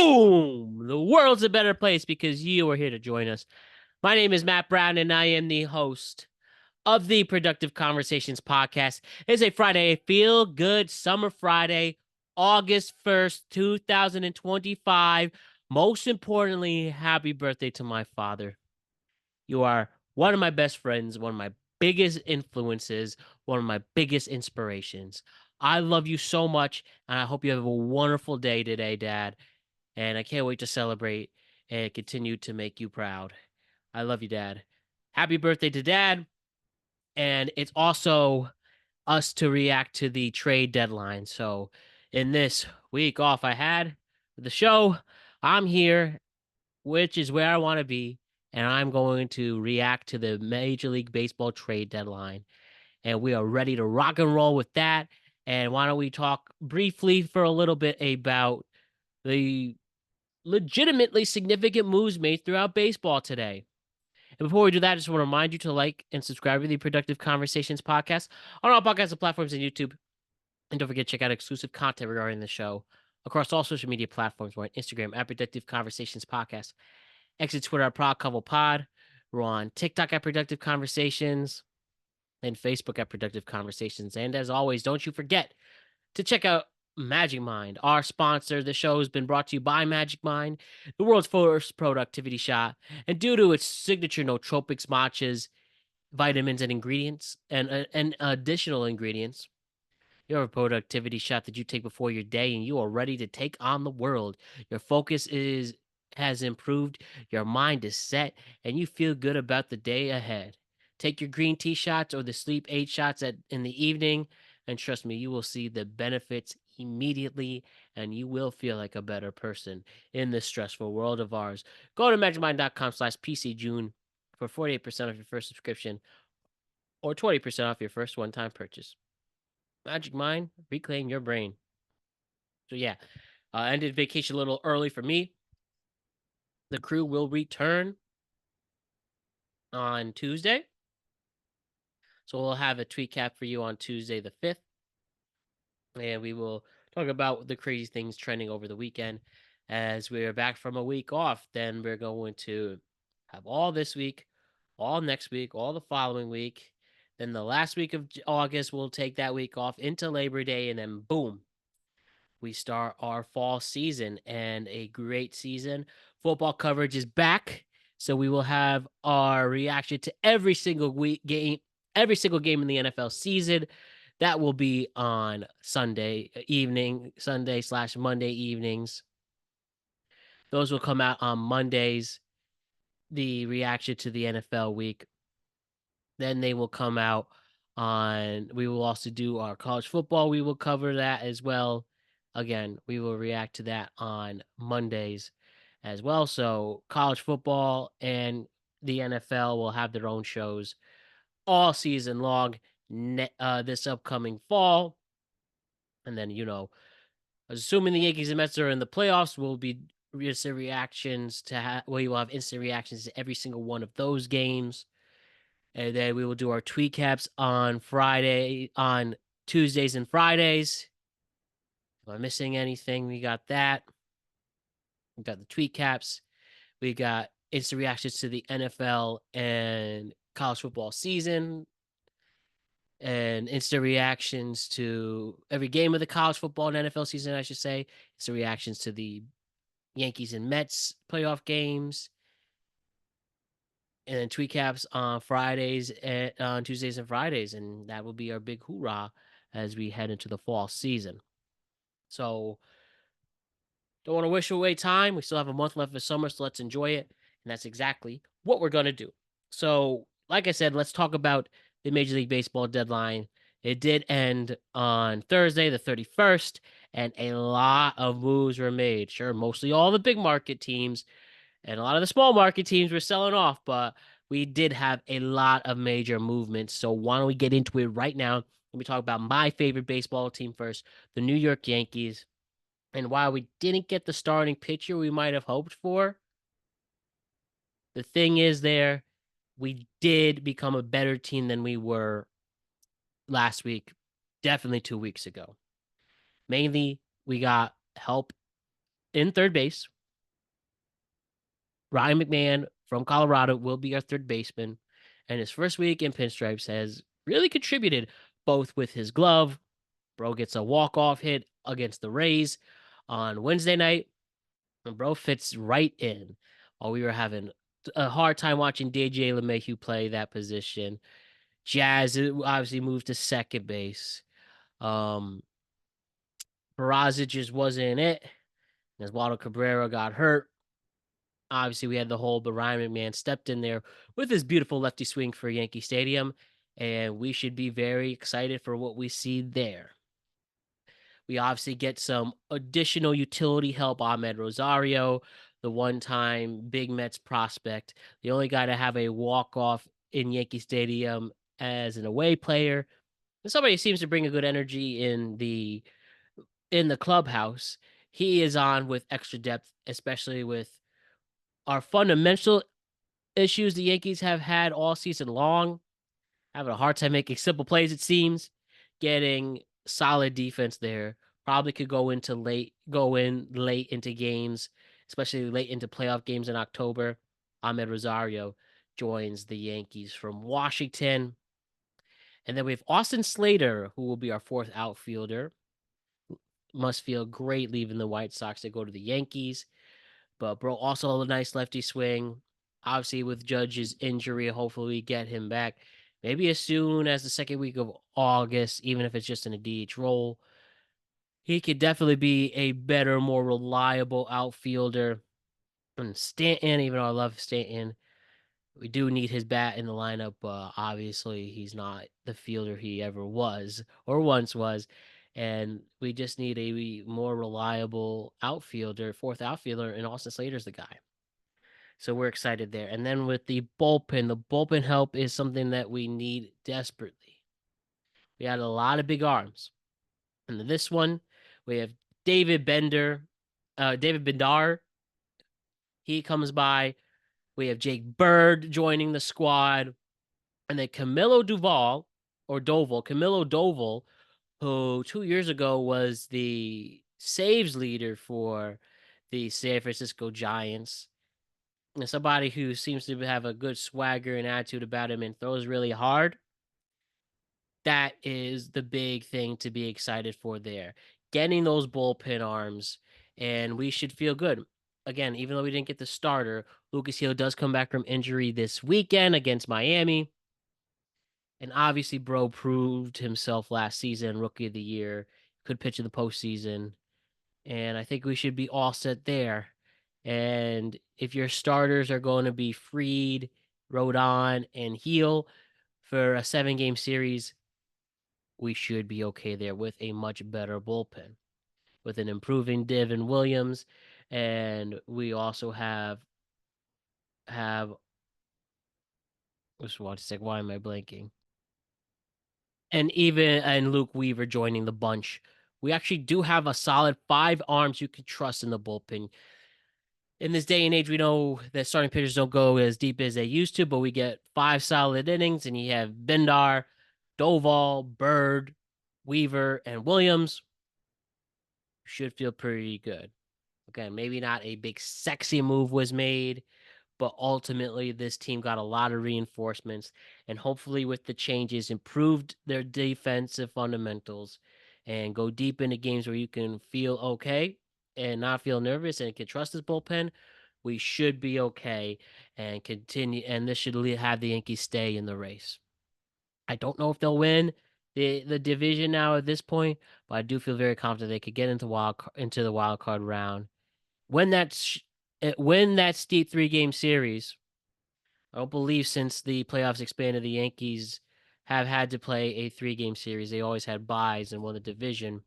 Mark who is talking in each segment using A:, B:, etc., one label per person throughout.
A: Boom! The world's a better place because you are here to join us. My name is Matt Brown, and I am the host of the Productive Conversations podcast. It's a Friday, feel good summer Friday, August 1st, 2025. Most importantly, happy birthday to my father. You are one of my best friends, one of my biggest influences, one of my biggest inspirations. I love you so much, and I hope you have a wonderful day today, Dad. And I can't wait to celebrate and continue to make you proud. I love you, Dad. Happy birthday to Dad. And it's also us to react to the trade deadline. So, in this week off I had the show, I'm here, which is where I want to be. And I'm going to react to the Major League Baseball trade deadline. And we are ready to rock and roll with that. And why don't we talk briefly for a little bit about the legitimately significant moves made throughout baseball today. And before we do that, I just want to remind you to like and subscribe to the Productive Conversations podcast on all podcasts platforms and YouTube. And don't forget to check out exclusive content regarding the show across all social media platforms. We're on Instagram at Productive Conversations Podcast, X and Twitter at Prod Couple Pod. We're on TikTok at Productive Conversations and Facebook at Productive Conversations. And as always, don't you forget to check out Magic Mind, our sponsor. The show has been brought to you by Magic Mind, the world's first productivity shot. And due to its signature nootropics, matchas, vitamins, and ingredients, and additional ingredients, you have a productivity shot that you take before your day, and you are ready to take on the world. Your focus has improved, your mind is set, and you feel good about the day ahead. Take your green tea shots or the sleep 8 shots in the evening, and trust me, you will see the benefits immediately, and you will feel like a better person in this stressful world of ours. Go to magicmind.com/PCJune for 48% off your first subscription or 20% off your first one-time purchase. Magic Mind, reclaim your brain. So yeah, ended vacation a little early for me. The crew will return on Tuesday. So we'll have a tweet cap for you on Tuesday the 5th. And we will talk about the crazy things trending over the weekend. As we're back from a week off, then we're going to have all this week, all next week, all the following week. Then the last week of August, we'll take that week off into Labor Day, and then boom, we start our fall season, and a great season. Football coverage is back, so we will have our reaction to every single game in the NFL season. That will be on Sunday / Monday evenings. Those will come out on Mondays, the reaction to the NFL week. Then they will come out we will also do our college football. We will cover that as well. Again, we will react to that on Mondays as well. So college football and the NFL will have their own shows all season long this upcoming fall. And then, assuming the Yankees and Mets are in the playoffs, we'll be instant reactions we will have instant reactions to every single one of those games. And then we will do our tweet caps on Tuesdays and Fridays. Am I missing anything? We got that. We got the tweet caps. We got instant reactions to the NFL and college football season, and instant reactions to every game of the college football and NFL season, I should say. Instant reactions to the Yankees and Mets playoff games, and then tweet caps on on Tuesdays and Fridays, and that will be our big hoorah as we head into the fall season. So don't want to wish away time. We still have a month left of summer, so let's enjoy it. And that's exactly what we're going to do. So, like I said, let's talk about the Major League Baseball deadline. It did end on Thursday, the 31st, and a lot of moves were made. Sure, mostly all the big market teams and a lot of the small market teams were selling off, but we did have a lot of major movements. So, why don't we get into it right now? Let me talk about my favorite baseball team first, the New York Yankees. And while we didn't get the starting pitcher we might have hoped for, the thing is we did become a better team than we were last week, definitely 2 weeks ago. Mainly, we got help in third base. Ryan McMahon from Colorado will be our third baseman, and his first week in pinstripes has really contributed both with his glove. Bro gets a walk-off hit against the Rays on Wednesday night, and bro fits right in. While we were having a hard time watching DJ LeMahieu play that position, Jazz obviously moved to second base. Peraza just wasn't it. As Waldo Cabrera got hurt, obviously we had the hole, but Ryan McMahon stepped in there with his beautiful lefty swing for Yankee Stadium, and we should be very excited for what we see there. We obviously get some additional utility help. Ahmed Rosario, the one-time big Mets prospect, the only guy to have a walk-off in Yankee Stadium as an away player. And somebody who seems to bring a good energy in the clubhouse. He is on with extra depth, especially with our fundamental issues the Yankees have had all season long. Having a hard time making simple plays, it seems. Getting solid defense there. Probably could go in late into games, especially late into playoff games in October. Ahmed Rosario joins the Yankees from Washington. And then we have Austin Slater, who will be our fourth outfielder. Must feel great leaving the White Sox to go to the Yankees. But bro, also a nice lefty swing. Obviously, with Judge's injury, hopefully we get him back maybe as soon as the second week of August, even if it's just in a DH role. He could definitely be a better, more reliable outfielder. And Stanton, even though I love Stanton, we do need his bat in the lineup. Obviously, he's not the fielder he ever was or once was. And we just need a more reliable outfielder, fourth outfielder, and Austin Slater's the guy. So we're excited there. And then with the bullpen help is something that we need desperately. We had a lot of big arms. And this one, we have David Bendar. He comes by. We have Jake Bird joining the squad. And then Camilo Doval, who 2 years ago was the saves leader for the San Francisco Giants. And somebody who seems to have a good swagger and attitude about him and throws really hard. That is the big thing to be excited for there. Getting those bullpen arms, and we should feel good. Again, even though we didn't get the starter, Lucas Hill does come back from injury this weekend against Miami. And obviously, bro proved himself last season, rookie of the year, could pitch in the postseason. And I think we should be all set there. And if your starters are going to be Fried, Rodon, and Heel for a 7-game series, we should be okay there with a much better bullpen, with an improving Devin Williams. And we also have just want to say, why am I blanking? And Luke Weaver joining the bunch. We actually do have a solid 5 arms you can trust in the bullpen. In this day and age, we know that starting pitchers don't go as deep as they used to, but we get 5 solid innings, and you have Bendar, Doval, Bird, Weaver, and Williams. Should feel pretty good. Again, maybe not a big sexy move was made, but ultimately this team got a lot of reinforcements, and hopefully with the changes improved their defensive fundamentals and go deep into games where you can feel okay and not feel nervous and can trust this bullpen. We should be okay and continue, and this should have the Yankees stay in the race. I don't know if they'll win the division now at this point, but I do feel very confident they could get into the wild card round. When that steep 3-game series, I don't believe since the playoffs expanded, the Yankees have had to play a 3-game series. They always had byes and won the division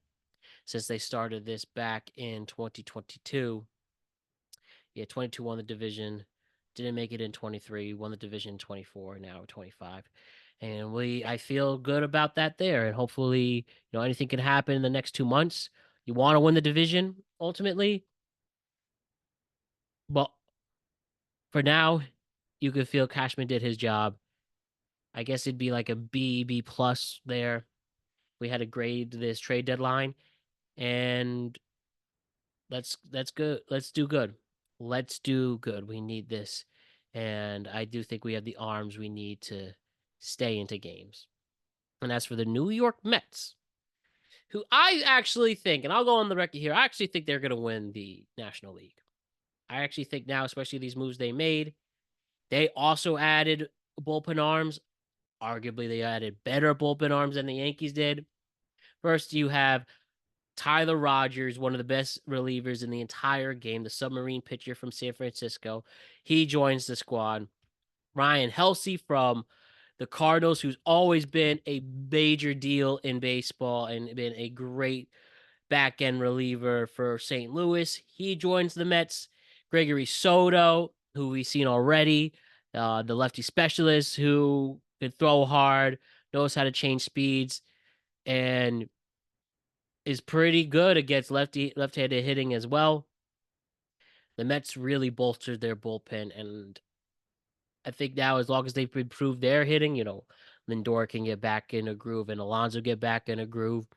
A: since they started this back in 2022. Yeah, 22 won the division, didn't make it in 23, won the division in 24, now 25. And I feel good about that there. And hopefully, anything can happen in the next 2 months. You want to win the division ultimately, but for now, you could feel Cashman did his job. I guess it'd be like a B plus there. We had to grade this trade deadline, and that's good. Let's do good. let's do good. We need this. And I do think we have the arms we need to stay into games. And as for the New York Mets, who I actually think, and I'll go on the record here, I actually think they're going to win the National League. I actually think now, especially these moves they made, they also added bullpen arms. Arguably, they added better bullpen arms than the Yankees did. First, you have Tyler Rogers, one of the best relievers in the entire game, the submarine pitcher from San Francisco. He joins the squad. Ryan Helsey from the Cardinals, who's always been a major deal in baseball and been a great back end reliever for St. Louis. He joins the Mets. Gregory Soto, who we've seen already, the lefty specialist who can throw hard, knows how to change speeds, and is pretty good against left-handed hitting as well. The Mets really bolstered their bullpen, and I think now as long as they've improved their hitting, Lindor can get back in a groove and Alonso get back in a groove,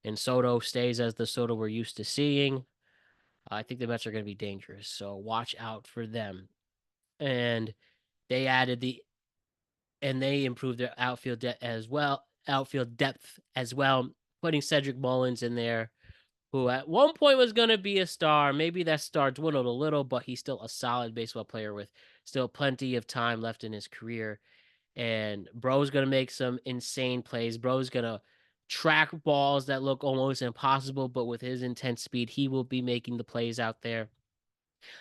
A: and Soto stays as the Soto we're used to seeing. I think the Mets are going to be dangerous, so watch out for them. And they added they improved their outfield depth as well, putting Cedric Mullins in there, who at one point was going to be a star. Maybe that star dwindled a little, but he's still a solid baseball player with still plenty of time left in his career. And Bro's going to make some insane plays. Bro's going to track balls that look almost impossible, but with his intense speed, he will be making the plays out there.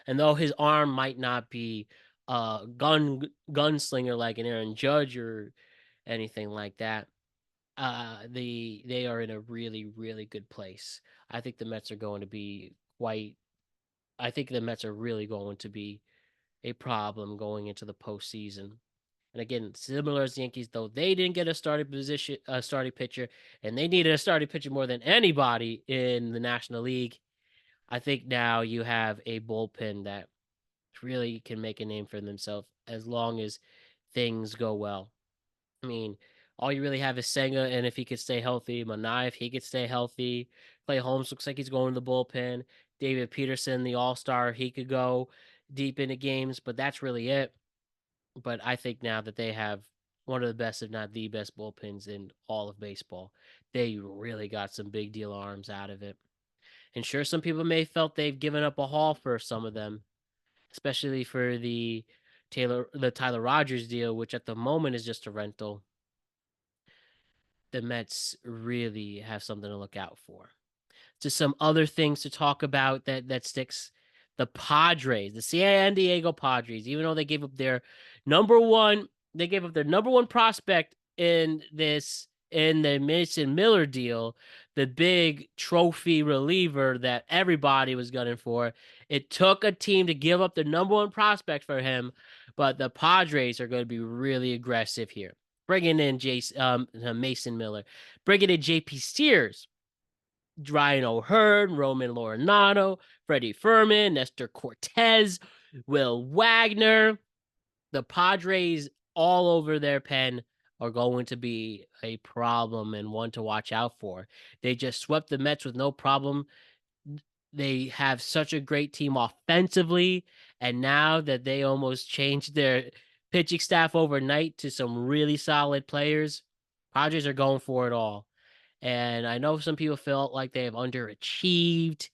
A: And though his arm might not be a gunslinger like an Aaron Judge or anything like that, they are in a really, really good place. I think the Mets are going to be quite. I think the Mets are really going to be a problem going into the postseason. And again, similar as the Yankees, though they didn't get a starting pitcher, and they needed a starting pitcher more than anybody in the National League. I think now you have a bullpen that really can make a name for themselves as long as things go well. I mean, all you really have is Senga, and if he could stay healthy, Manaev, he could stay healthy. Clay Holmes looks like he's going to the bullpen. David Peterson, the all-star, he could go deep into games, but that's really it. But I think now that they have one of the best, if not the best, bullpens in all of baseball, they really got some big deal arms out of it. And sure, some people may have felt they've given up a haul for some of them, especially for the Tyler Rogers deal, which at the moment is just a rental. The Mets really have something to look out for. Just some other things to talk about that sticks. The Padres, the San Diego Padres, even though they gave up their number one prospect in the Mason Miller deal, the big trophy reliever that everybody was gunning for. It took a team to give up their number one prospect for him, but the Padres are going to be really aggressive here, bringing in Mason Miller, bringing in J.P. Sears, Ryan O'Hearn, Roman Laureano, Freddie Fermin, Nestor Cortez, Will Wagner. The Padres all over their pen are going to be a problem and one to watch out for. They just swept the Mets with no problem. They have such a great team offensively, and now that they almost changed their pitching staff overnight to some really solid players, Padres are going for it all. And I know some people felt like they have underachieved.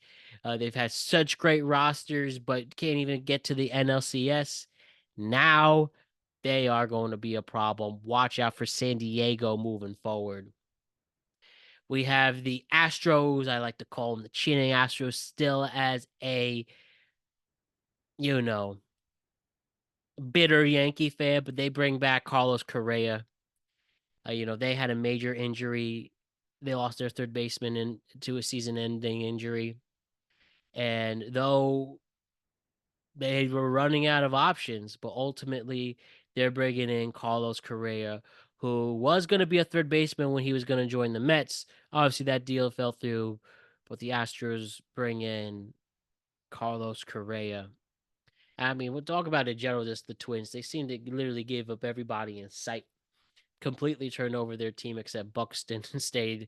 A: They've had such great rosters, but can't even get to the NLCS. Now they are going to be a problem. Watch out for San Diego moving forward. We have the Astros. I like to call them the cheating Astros, still as a, bitter Yankee fan, but they bring back Carlos Correa. They had a major injury. They lost their third baseman to a season-ending injury. And though they were running out of options, but ultimately they're bringing in Carlos Correa, who was going to be a third baseman when he was going to join the Mets. Obviously, that deal fell through, but the Astros bring in Carlos Correa. I mean, we'll talk about in general, just the Twins. They seem to literally give up everybody in sight, completely turned over their team except Buxton stayed.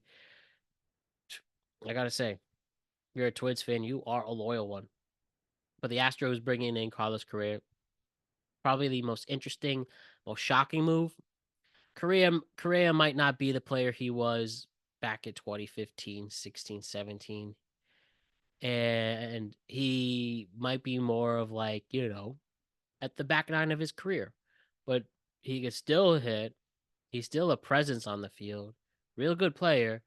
A: I got to say, you're a Twins fan, you are a loyal one. But the Astros bringing in Carlos Correa, probably the most interesting, most shocking move. Correa might not be the player he was back in 2015, 16, 17. And he might be more of like, at the back nine of his career. But he could still hit. He's still a presence on the field. Real good player.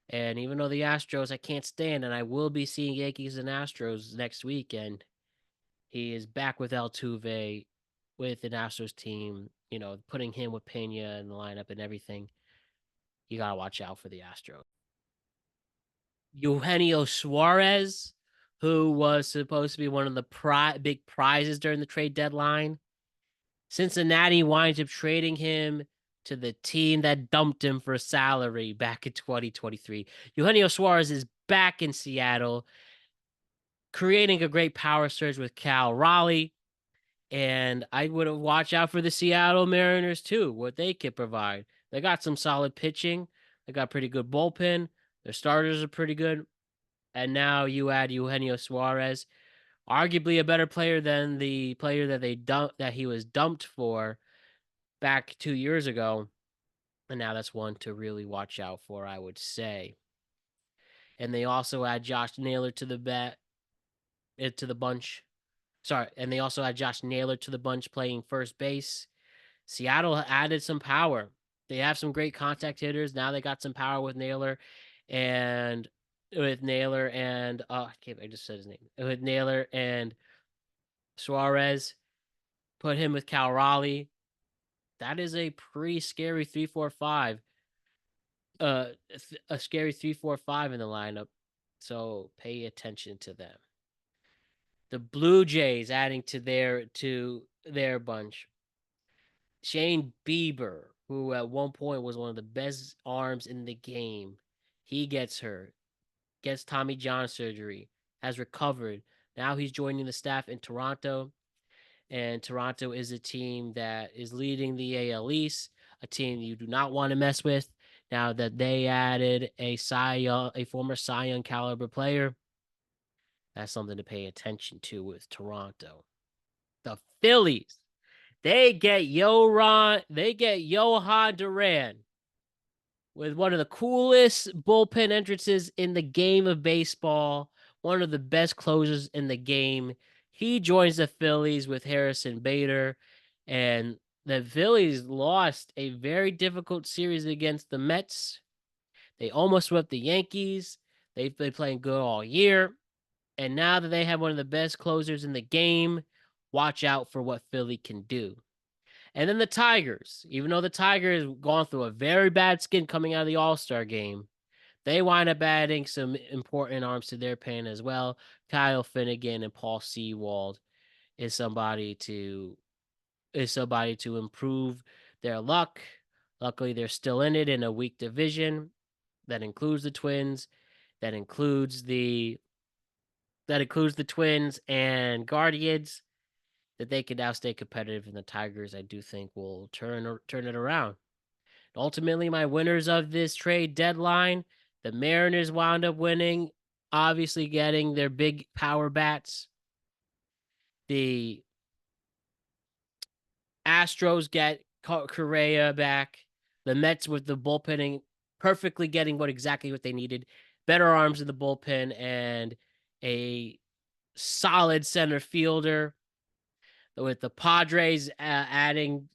A: And even though the Astros I can't stand, and I will be seeing Yankees and Astros next weekend, he is back with Altuve, with an Astros team, putting him with Pena in the lineup and everything. You got to watch out for the Astros. Eugenio Suarez, who was supposed to be one of the big prizes during the trade deadline. Cincinnati winds up trading him to the team that dumped him for a salary back in 2023. Eugenio Suarez is back in Seattle, creating a great power surge with Cal Raleigh. And I would watch out for the Seattle Mariners too, what they could provide. They got some solid pitching. They got pretty good bullpen. Their starters are pretty good. And now you add Eugenio Suarez, arguably a better player than the player that he was dumped for back 2 years ago. And now that's one to really watch out for, I would say. And they also add Josh Naylor to the bunch. Sorry, and they also add Josh Naylor to the bunch playing first base. Seattle added some power. They have some great contact hitters. Now they got some power with Naylor and I just said his name. With Naylor and Suarez. Put him with Cal Raleigh. That is a pretty scary 3-4-5. A scary 3-4-5 in the lineup. So pay attention to them. The Blue Jays adding to their bunch. Shane Bieber, who at one point was one of the best arms in the game, he gets hurt, gets Tommy John surgery, has recovered. Now he's joining the staff in Toronto, and Toronto is a team that is leading the AL East, a team you do not want to mess with. Now that they added a former Cy Young caliber player, that's something to pay attention to with Toronto. The Phillies, they get Johan Duran with one of the coolest bullpen entrances in the game of baseball, one of the best closers in the game. He joins the Phillies with Harrison Bader, and the Phillies lost a very difficult series against the Mets. They almost swept the Yankees. They've been playing good all year. And now that they have one of the best closers in the game, watch out for what Philly can do. And then the Tigers, even though the Tigers gone through a very bad skin coming out of the All-Star game, they wind up adding some important arms to their pen as well. Kyle Finnegan and Paul Sewald is somebody to improve their luck. Luckily, they're still in it in a weak division that includes the Twins, that includes the Twins and Guardians, that they can now stay competitive. And the Tigers, I do think, will turn it around. Ultimately, my winners of this trade deadline, the Mariners wound up winning, obviously getting their big power bats. The Astros get Correa back. The Mets with the bullpenning, perfectly getting exactly what they needed. Better arms in the bullpen and a solid center fielder. With the Padres adding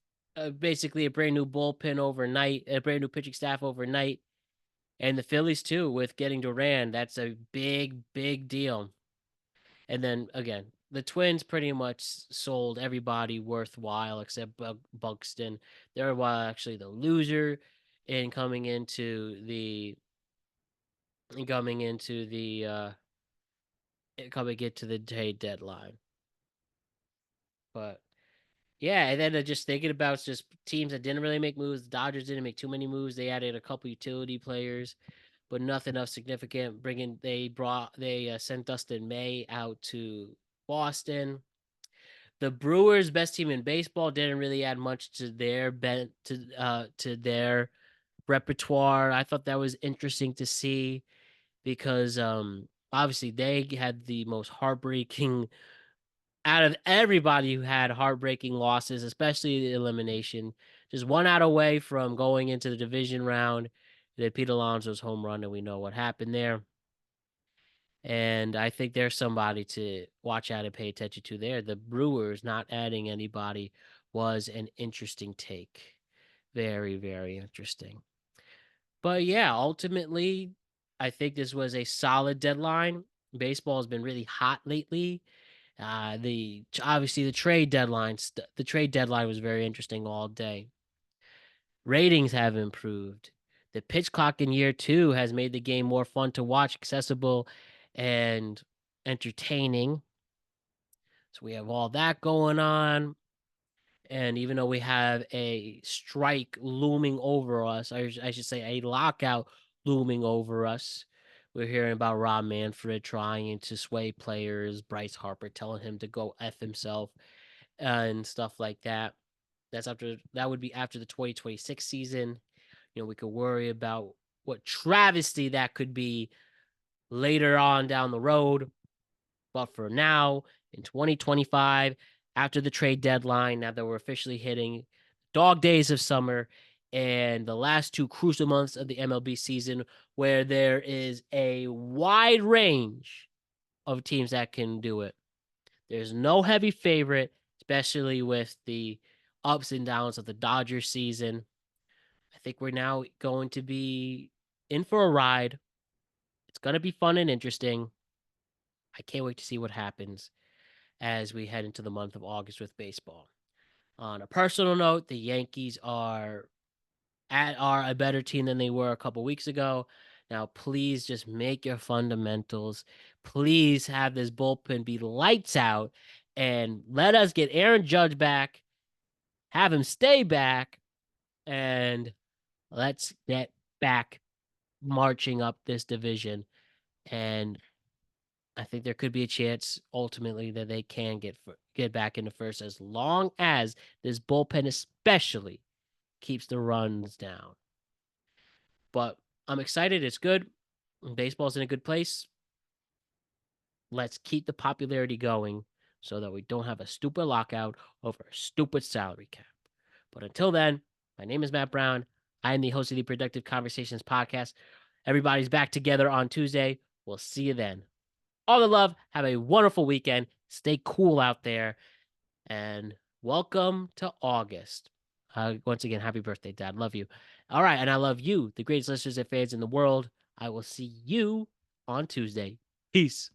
A: basically a brand new bullpen overnight, a brand new pitching staff overnight. And the Phillies too, with getting Duran. That's a big, big deal. And then again, the Twins pretty much sold everybody worthwhile except Buxton. They're actually the loser in coming into the trade deadline. But yeah, and then just thinking about just teams that didn't really make moves. The Dodgers didn't make too many moves. They added a couple utility players, but nothing of significant. They sent Dustin May out to Boston. The Brewers, best team in baseball, didn't really add much to their repertoire. I thought that was interesting to see because obviously they had the most heartbreaking out of everybody who had heartbreaking losses, especially the elimination, just 1 out away from going into the division round. Then Pete Alonso's home run, and we know what happened there. And I think there's somebody to watch out and pay attention to there. The Brewers not adding anybody was an interesting take. Very, very interesting. But yeah, ultimately, I think this was a solid deadline. Baseball has been really hot lately. Obviously the trade deadline. The trade deadline was very interesting all day. Ratings have improved. The pitch clock in year 2 has made the game more fun to watch, accessible, and entertaining. So we have all that going on. And even though we have a strike looming over us, I should say a lockout looming over us, we're hearing about Rob Manfred trying to sway players, Bryce Harper telling him to go F himself, and stuff like that. That would be after the 2026 season. We could worry about what travesty that could be later on down the road. But for now, in 2025, after the trade deadline, now that we're officially hitting dog days of summer and the last 2 crucial months of the MLB season, where there is a wide range of teams that can do it. There's no heavy favorite, especially with the ups and downs of the Dodgers season. I think we're now going to be in for a ride. It's going to be fun and interesting. I can't wait to see what happens as we head into the month of August with baseball. On a personal note, the Yankees are a better team than they were a couple weeks ago. Now, please just make your fundamentals. Please have this bullpen be lights out and let us get Aaron Judge back, have him stay back, and let's get back marching up this division. And I think there could be a chance ultimately that they can get back into first, as long as this bullpen especially keeps the runs down. But I'm excited. It's good. Baseball's in a good place. Let's keep the popularity going so that we don't have a stupid lockout over a stupid salary cap. But until then, my name is Matt Brown. I am the host of the Productive Conversations podcast. Everybody's back together on Tuesday. We'll see you then. All the love. Have a wonderful weekend. Stay cool out there. And welcome to August. Once again, happy birthday, Dad. Love you. All right. And I love you, the greatest listeners and fans in the world. I will see you on Tuesday. Peace.